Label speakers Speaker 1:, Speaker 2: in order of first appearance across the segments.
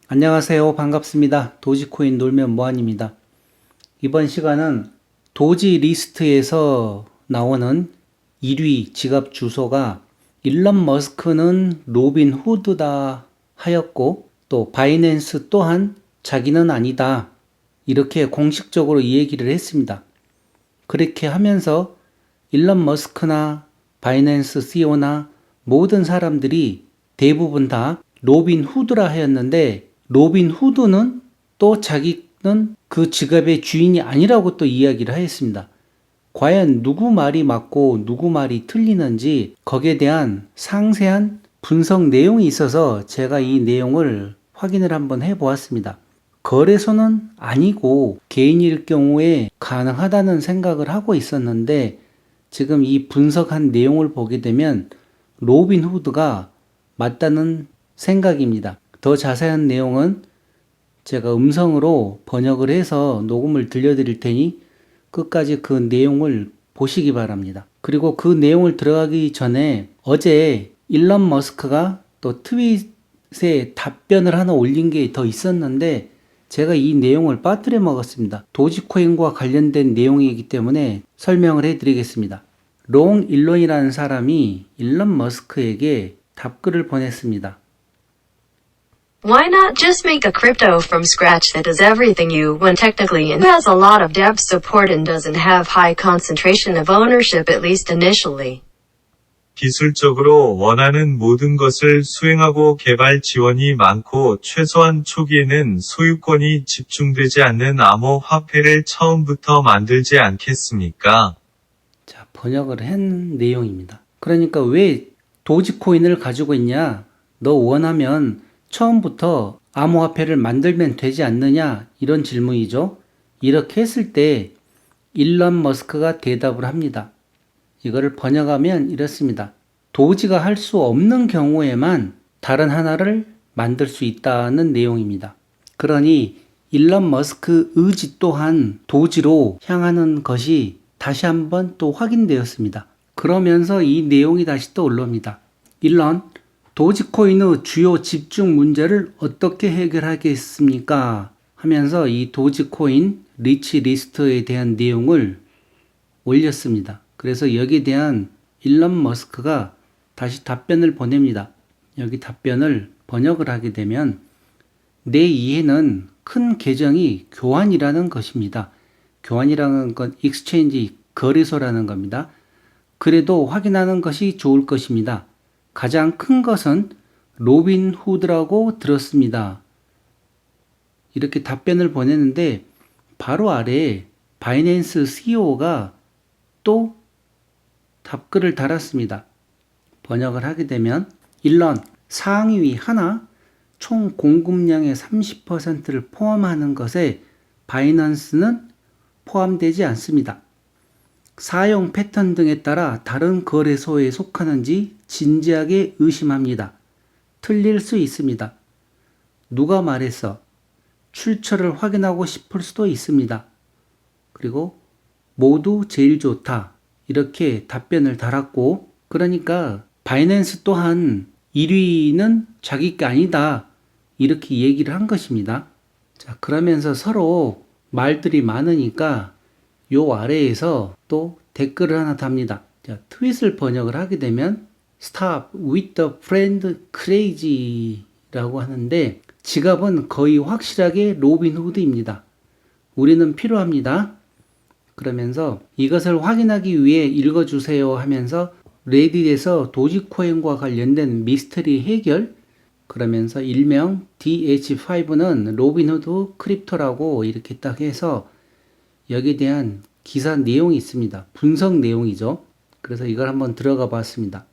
Speaker 1: 안녕하세요. 반갑습니다. 도지코인 놀면 뭐하니입니다. 이번 시간은 도지 리스트에서 나오는 1위 지갑 주소가 일론 머스크는 로빈 후드다 하였고, 또 바이낸스 또한 자기는 아니다, 이렇게 공식적으로 이 얘기를 했습니다. 그렇게 하면서 일론 머스크나 바이낸스 CEO나 모든 사람들이 대부분 다 로빈 후드라 하였는데, 로빈 후드는 또 자기는 그 지갑의 주인이 아니라고 또 이야기를 하였습니다. 과연 누구 말이 맞고 누구 말이 틀리는지 거기에 대한 상세한 분석 내용이 있어서 제가 이 내용을 확인을 한번 해보았습니다. 거래소는 아니고 개인일 경우에 가능하다는 생각을 하고 있었는데, 지금 이 분석한 내용을 보게 되면 로빈 후드가 맞다는 생각입니다. 더 자세한 내용은 제가 음성으로 번역을 해서 녹음을 들려드릴 테니 끝까지 그 내용을 보시기 바랍니다. 그리고 그 내용을 들어가기 전에 어제 일론 머스크가 또 트윗에 답변을 하나 올린 게 더 있었는데, 제가 이 내용을 빠뜨려 먹었습니다. 도지코인과 관련된 내용이기 때문에 설명을 해드리겠습니다. 롱 일론이라는 사람이 일론 머스크에게 답글을 보냈습니다.
Speaker 2: Why not just make a crypto from scratch that does everything you want technically and has a lot of dev support and doesn't have high concentration of ownership at least initially?
Speaker 3: 기술적으로 원하는 모든 것을 수행하고 개발 지원이 많고 최소한 초기에는 소유권이 집중되지 않는 암호 화폐를 처음부터 만들지 않겠습니까?
Speaker 1: 자, 번역을 한 내용입니다. 그러니까 왜 도지코인을 가지고 있냐? 너 원하면 처음부터 암호화폐를 만들면 되지 않느냐? 이런 질문이죠. 이렇게 했을 때 일론 머스크가 대답을 합니다. 이거를 번역하면 이렇습니다. 도지가 할 수 없는 경우에만 다른 하나를 만들 수 있다는 내용입니다. 그러니 일론 머스크 의지 또한 도지로 향하는 것이 다시 한번 또 확인되었습니다. 그러면서 이 내용이 다시 또 올라옵니다. 일론, 도지코인의 주요 집중 문제를 어떻게 해결하겠습니까? 하면서 이 도지코인 리치 리스트에 대한 내용을 올렸습니다. 그래서 여기에 대한 일론 머스크가 다시 답변을 보냅니다. 여기 답변을 번역을 하게 되면, 내 이해는 큰 계정이 교환이라는 것입니다. 교환이라는 건 익스체인지, 거래소라는 겁니다. 그래도 확인하는 것이 좋을 것입니다. 가장 큰 것은 로빈 후드라고 들었습니다. 이렇게 답변을 보냈는데, 바로 아래에 바이낸스 CEO가 또 답글을 달았습니다. 번역을 하게 되면, 일론, 상위 하나, 총 공급량의 30%를 포함하는 것에 바이낸스는 포함되지 않습니다. 사용 패턴 등에 따라 다른 거래소에 속하는지 진지하게 의심합니다. 틀릴 수 있습니다. 누가 말했어? 출처를 확인하고 싶을 수도 있습니다. 그리고 모두 제일 좋다, 이렇게 답변을 달았고, 그러니까 바이낸스 또한 1위는 자기 게 아니다, 이렇게 얘기를 한 것입니다. 자, 그러면서 서로 말들이 많으니까 요 아래에서 또 댓글을 하나 답니다. 자, 트윗을 번역을 하게 되면 Stop with the friend crazy 라고 하는데, 지갑은 거의 확실하게 로빈 후드입니다. 우리는 필요합니다. 그러면서 이것을 확인하기 위해 읽어주세요 하면서 레딧에서 도지코인과 관련된 미스터리 해결, 그러면서 일명 DH5는 로빈후드 크립토라고 이렇게 딱 해서 여기에 대한 기사 내용이 있습니다. 분석 내용이죠. 그래서 이걸 한번 들어가 봤습니다.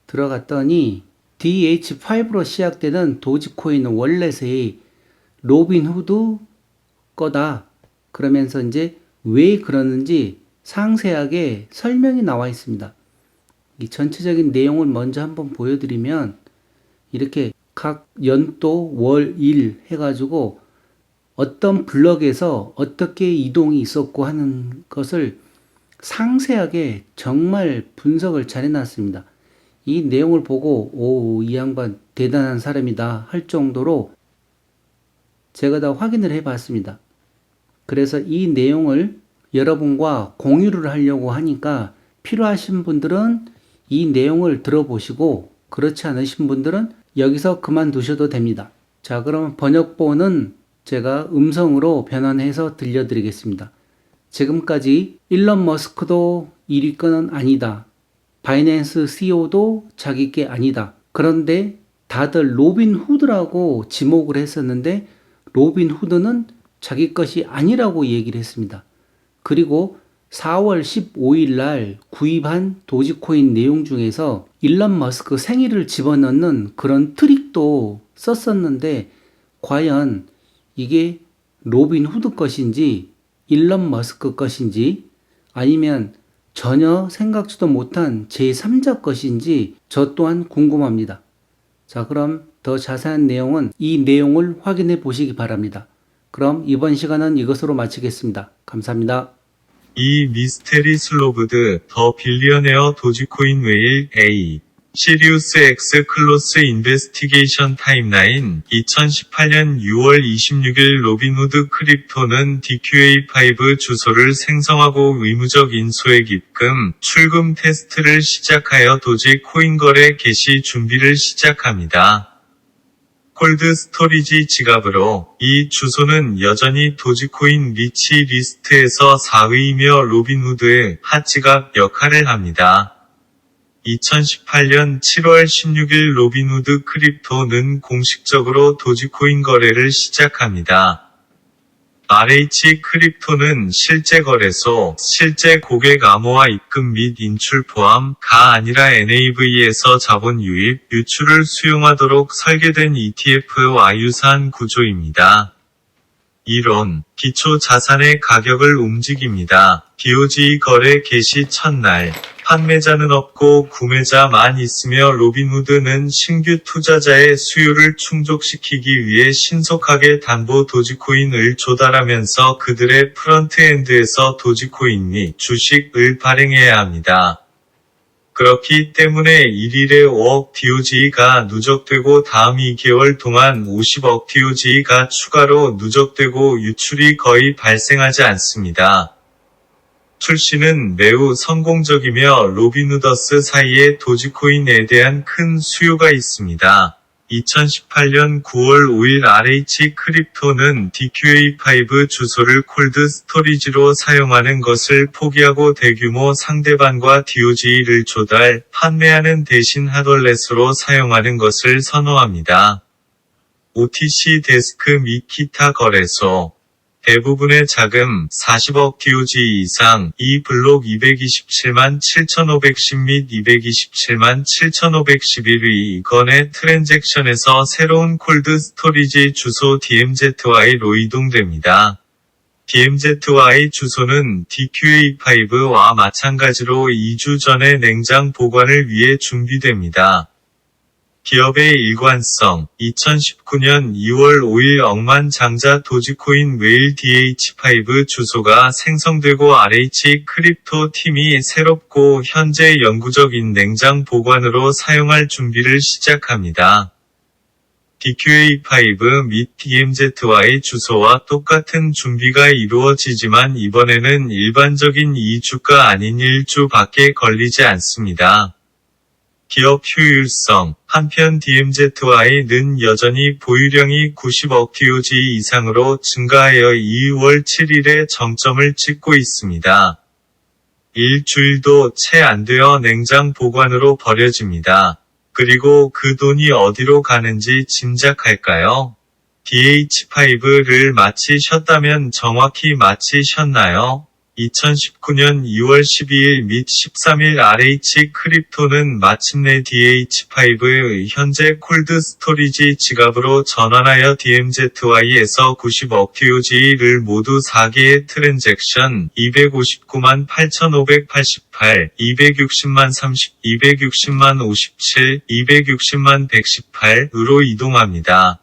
Speaker 1: 들어갔더니 DH5로 시작되는 도지코인 월렛의 로빈후드 거다, 그러면서 이제 왜 그러는지 상세하게 설명이 나와 있습니다. 이 전체적인 내용을 먼저 한번 보여드리면, 이렇게 각 연도, 월, 일 해가지고 어떤 블럭에서 어떻게 이동이 있었고 하는 것을 상세하게 정말 분석을 잘 해놨습니다. 이 내용을 보고 이 양반 대단한 사람이다 할 정도로 제가 다 확인을 해 봤습니다. 그래서 이 내용을 여러분과 공유를 하려고 하니까 필요하신 분들은 이 내용을 들어보시고 그렇지 않으신 분들은 여기서 그만두셔도 됩니다. 자, 그럼 번역본은 제가 음성으로 변환해서 들려드리겠습니다. 지금까지 일론 머스크도 1위권은 아니다. 바이낸스 CEO도 자기 게 아니다. 그런데 다들 로빈 후드라고 지목을 했었는데 로빈 후드는 자기 것이 아니라고 얘기를 했습니다. 그리고 4월 15일 날 구입한 도지코인 내용 중에서 일론 머스크 생일을 집어넣는 그런 트릭도 썼었는데 과연 이게 로빈 후드 것인지 일론 머스크 것인지 아니면 전혀 생각지도 못한 제3자 것인지 저 또한 궁금합니다. 자, 그럼 더 자세한 내용은 이 내용을 확인해 보시기 바랍니다. 그럼 이번 시간은 이것으로 마치겠습니다. 감사합니다.
Speaker 3: 이 미스테리 슬로브드 더 빌리어네어 도지코인 웨일 A 시리우스 X 클로스 인베스티게이션 타임라인 2018년 6월 26일 로빈후드 크립토는 DQA5 주소를 생성하고 의무적 인수액 입금, 출금 테스트를 시작하여 도지코인 거래 개시 준비를 시작합니다. 콜드 스토리지 지갑으로 이 주소는 여전히 도지코인 리치 리스트에서 4위이며 로빈후드의 핫지갑 역할을 합니다. 2018년 7월 16일 로빈후드 크립토는 공식적으로 도지코인 거래를 시작합니다. RH 크립토는 실제 거래소, 실제 고객 암호화 입금 및 인출 포함가 아니라 NAV에서 자본 유입, 유출을 수용하도록 설계된 ETF와 유사한 구조입니다. 이론, 기초 자산의 가격을 움직입니다. BOG 거래 개시 첫날, 판매자는 없고 구매자만 있으며 로빈후드는 신규 투자자의 수요를 충족시키기 위해 신속하게 담보 도지코인을 조달하면서 그들의 프런트엔드에서 도지코인 및 주식을 발행해야 합니다. 그렇기 때문에 1일에 5억 DOG가 누적되고 다음 2개월 동안 50억 DOG가 추가로 누적되고 유출이 거의 발생하지 않습니다. 출시는 매우 성공적이며 로빈후더스 사이에 도지코인에 대한 큰 수요가 있습니다. 2018년 9월 5일 RH 크립토는 DQA5 주소를 콜드 스토리지로 사용하는 것을 포기하고 대규모 상대방과 DOG를 조달, 판매하는 대신 핫월렛으로 사용하는 것을 선호합니다. OTC 데스크 및 기타 거래소 대부분의 자금 40억 DOG 이상, 이 블록 227만 7,510 및 227만 7,511의 건의 트랜잭션에서 새로운 콜드 스토리지 주소 DMZY로 이동됩니다. DMZY 주소는 DQA5와 마찬가지로 2주 전에 냉장 보관을 위해 준비됩니다. 기업의 일관성 2019년 2월 5일 억만장자 도지코인 웨일 DH5 주소가 생성되고 RH 크립토 팀이 새롭고 현재 영구적인 냉장 보관으로 사용할 준비를 시작합니다. DQA5 및 DMZY 주소와 똑같은 준비가 이루어지지만 이번에는 일반적인 2주가 아닌 1주밖에 걸리지 않습니다. 기업 효율성 한편 DMZY는 여전히 보유량이 90억 DOG 이상으로 증가하여 2월 7일에 정점을 찍고 있습니다. 일주일도 채 안 되어 냉장 보관으로 버려집니다. 그리고 그 돈이 어디로 가는지 짐작할까요? DH5를 마치셨다면 정확히 마치셨나요? 2019년 2월 12일 및 13일 RH 크립토는 마침내 DH5의 현재 콜드 스토리지 지갑으로 전환하여 DMZY에서 90억 DOG를 모두 4개의 트랜잭션 259만 8,588, 260만 30, 260만 57, 260만 118으로 이동합니다.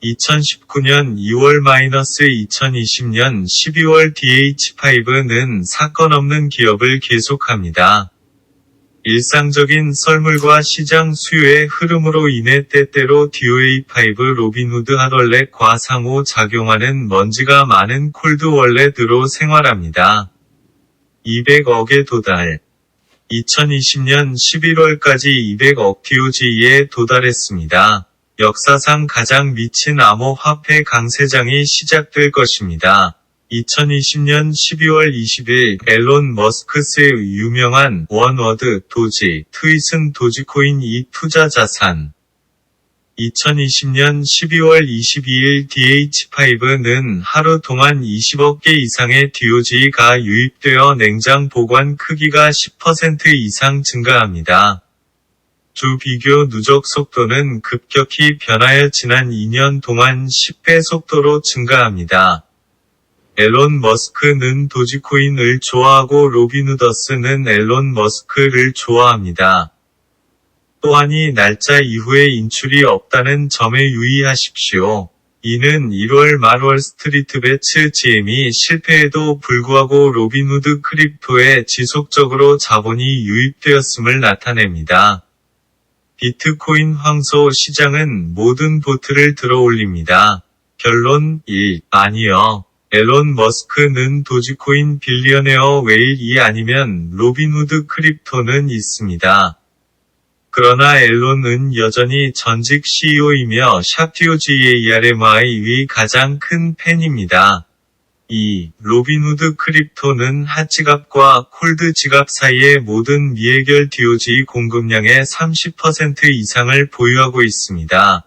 Speaker 3: 2019년 2월-2020년 12월 DH5는 사건 없는 기업을 계속합니다. 일상적인 썰물과 시장 수요의 흐름으로 인해 때때로 DOA5 로빈후드 핫월렛과 상호작용하는 먼지가 많은 콜드월렛으로 생활합니다. 200억에 도달. 2020년 11월까지 200억 DOG에 도달했습니다. 역사상 가장 미친 암호화폐 강세장이 시작될 것입니다. 2020년 12월 20일 앨런 머스크스의 유명한 원워드 도지 트윗은 도지코인 이 투자 자산. 2020년 12월 22일 DH5는 하루 동안 20억 개 이상의 DOG가 유입되어 냉장 보관 크기가 10% 이상 증가합니다. 주 비교 누적 속도는 급격히 변하여 지난 2년 동안 10배 속도로 증가합니다. 앨런 머스크는 도지코인을 좋아하고 로빈후더스는 앨런 머스크를 좋아합니다. 또한 이 날짜 이후에 인출이 없다는 점에 유의하십시오. 이는 1월 말 월스트리트베츠 GM이 실패에도 불구하고 로빈후드 크립토에 지속적으로 자본이 유입되었음을 나타냅니다. 비트코인 황소 시장은 모든 보트를 들어 올립니다. 결론 1. 아니요. 앨런 머스크는 도지코인 빌리어네어 웨일이 아니면 로빈후드 크립토는 있습니다. 그러나 앨런은 여전히 전직 CEO이며 샵DOGARMI의 가장 큰 팬입니다. 2. 로빈후드 크립토는 핫지갑과 콜드 지갑 사이의 모든 미해결 DOG 공급량의 30% 이상을 보유하고 있습니다.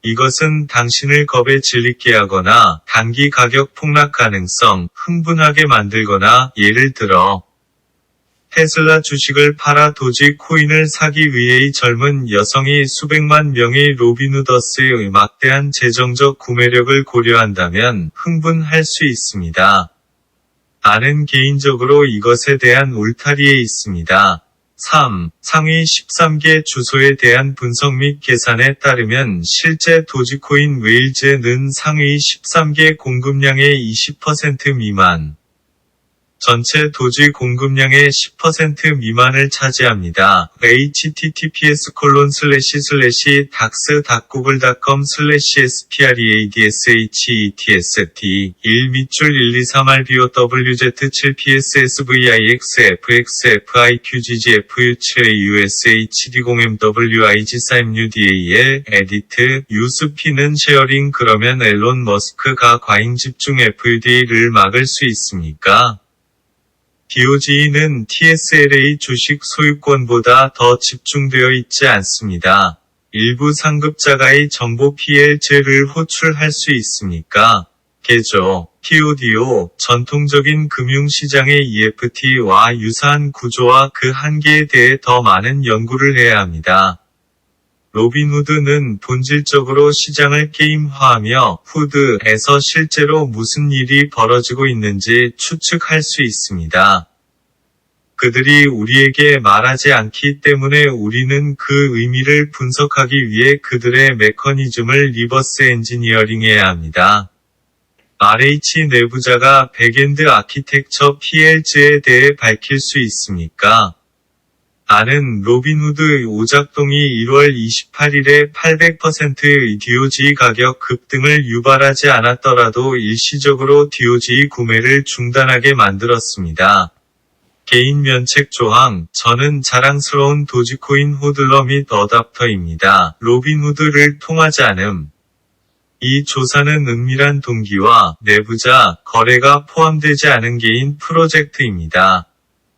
Speaker 3: 이것은 당신을 겁에 질리게 하거나 단기 가격 폭락 가능성, 흥분하게 만들거나 예를 들어 테슬라 주식을 팔아 도지 코인을 사기 위해 이 젊은 여성이 수백만 명의 로빈후더스의 막대한 재정적 구매력을 고려한다면 흥분할 수 있습니다. 나는 개인적으로 이것에 대한 울타리에 있습니다. 3. 상위 13개 주소에 대한 분석 및 계산에 따르면 실제 도지코인 웨일즈는 상위 13개 공급량의 20% 미만. 전체 도지 공급량의 10% 미만을 차지합니다. https://dax.google.com/spreadshet 1 밑줄 123RBOWZ7PSSVIXFXFIQGGFU7USHD0MWIG3MUDAL 에디트 유스피는 쉐어링 그러면 앨런 머스크가 과잉 집중 FUD를 막을 수 있습니까? DOG는 TSLA 주식 소유권보다 더 집중되어 있지 않습니다. 일부 상급자가의 정보 PL제를 호출할 수 있습니까? 개조, PODO, 전통적인 금융시장의 EFT와 유사한 구조와 그 한계에 대해 더 많은 연구를 해야 합니다. 로빈후드는 본질적으로 시장을 게임화하며 후드에서 실제로 무슨 일이 벌어지고 있는지 추측할 수 있습니다. 그들이 우리에게 말하지 않기 때문에 우리는 그 의미를 분석하기 위해 그들의 메커니즘을 리버스 엔지니어링해야 합니다. RH 내부자가 백엔드 아키텍처 PL즈에 대해 밝힐 수 있습니까? 나는 로빈후드 오작동이 1월 28일에 800%의 DOG 가격 급등을 유발하지 않았더라도 일시적으로 DOG 구매를 중단하게 만들었습니다. 개인 면책 조항, 저는 자랑스러운 도지코인 호들러 및 어답터입니다. 로빈후드를 통하지 않음. 이 조사는 은밀한 동기와 내부자, 거래가 포함되지 않은 개인 프로젝트입니다.